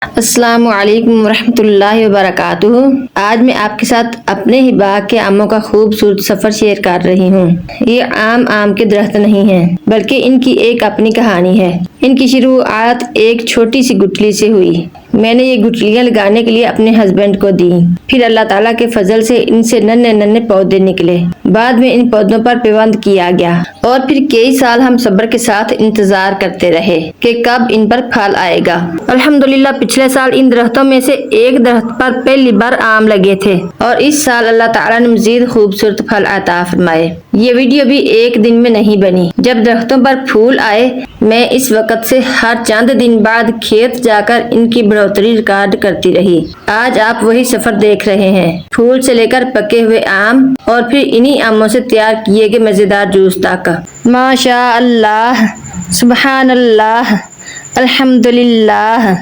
السلام علیکم ورحمۃ اللہ وبرکاتہ۔ آج میں آپ کے ساتھ اپنے ہی باغ کے آموں کا خوبصورت سفر شیئر کر رہی ہوں۔ یہ آم کے درخت نہیں ہیں بلکہ ان کی ایک اپنی کہانی ہے۔ ان کی شروعات ایک چھوٹی سی گٹھلی سے ہوئی۔ میں نے یہ گٹھلیاں لگانے کے لیے اپنے ہسبینڈ کو دی، پھر اللہ تعالیٰ کے فضل سے ان سے ننھے پودے نکلے۔ بعد میں ان پودوں پر پیوند کیا گیا اور پھر کئی سال ہم صبر کے ساتھ انتظار کرتے رہے کہ کب ان پر پھل آئے گا۔ الحمدللہ پچھلے سال ان درختوں میں سے ایک درخت پر پہلی بار آم لگے تھے اور اس سال اللہ تعالیٰ نے مزید خوبصورت پھل عطا فرمائے۔ یہ ویڈیو بھی ایک دن میں نہیں بنی۔ جب درختوں پر پھول آئے میں اس وقت سے ہر چند دن بعد کھیت جا کر ان کی بڑھوتری ریکارڈ کرتی رہی۔ آج آپ وہی سفر دیکھ رہے ہیں، پھول سے لے کر پکے ہوئے آم اور پھر انہی آموں سے تیار کیے گئے مزیدار جوس تک۔ ماشاء اللہ، سبحان اللہ، الحمدللہ۔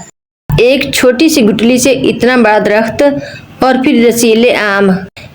ایک چھوٹی سی گٹھلی سے اتنا بڑا درخت اور پھر رسیلے آم،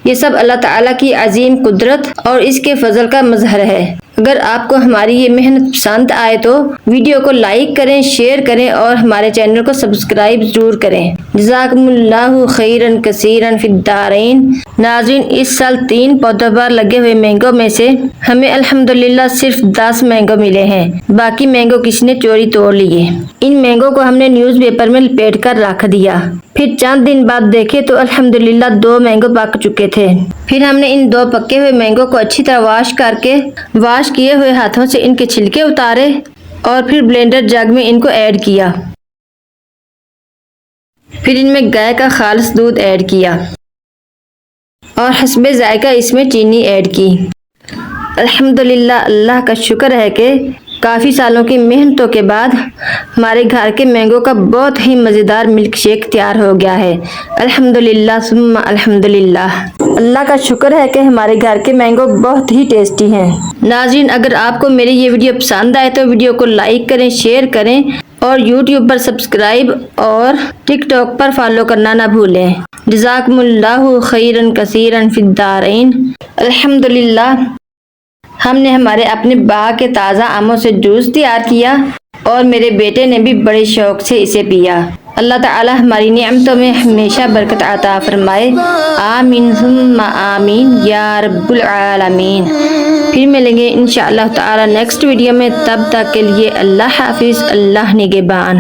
یہ سب اللہ تعالیٰ کی عظیم قدرت اور اس کے فضل کا مظہر ہے۔ اگر آپ کو ہماری یہ محنت پسند آئے تو ویڈیو کو لائک کریں، شیئر کریں اور ہمارے چینل کو سبسکرائب ضرور کریں۔ جزاکم اللہ خیرن کثیرن فی الدارین۔ ناظرین، اس سال 3 پودوں پر لگے ہوئے مینگو میں سے ہمیں الحمدللہ صرف 10 مینگو ملے ہیں، باقی مینگو کسی نے چوری توڑ لیے۔ ان مینگو کو ہم نے نیوز پیپر میں لپیٹ کر رکھ دیا، پھر چند دن بعد دیکھے تو الحمدللہ 2 مینگو پک چکے تھے۔ پھر ہم نے ان 2 پکے ہوئے مینگو کو اچھی طرح واش کیے ہوئے ہاتھوں سے ان کے چھلکے اتارے اور پھر بلینڈر جگ میں ان کو ایڈ کیا، پھر ان میں گائے کا خالص دودھ ایڈ کیا اور حسب ذائقہ اس میں چینی ایڈ کی۔ الحمدللہ، اللہ کا شکر ہے کہ کافی سالوں کی محنتوں کے بعد ہمارے گھر کے مینگو کا بہت ہی مزیدار ملک شیک تیار ہو گیا ہے۔ الحمدللہ ثم الحمدللہ۔ اللہ کا شکر ہے کہ ہمارے گھر کے مینگو بہت ہی ٹیسٹی ہیں۔ ناظرین، اگر آپ کو میری یہ ویڈیو پسند آئے تو ویڈیو کو لائک کریں، شیئر کریں اور یوٹیوب پر سبسکرائب اور ٹک ٹاک پر فالو کرنا نہ بھولیں۔ جزاکم اللہ خیرن کثیرن فی الدارین۔ الحمدللہ، ہم نے ہمارے اپنے باغ کے تازہ آموں سے جوس تیار کیا اور میرے بیٹے نے بھی بڑے شوق سے اسے پیا۔ اللہ تعالی ہماری نعمتوں میں ہمیشہ برکت عطا فرمائے، آمین ثم آمین یا رب العالمین۔ پھر ملیں گے انشاءاللہ تعالی نیکسٹ ویڈیو میں، تب تک کے لیے اللہ حافظ، اللہ نگہبان۔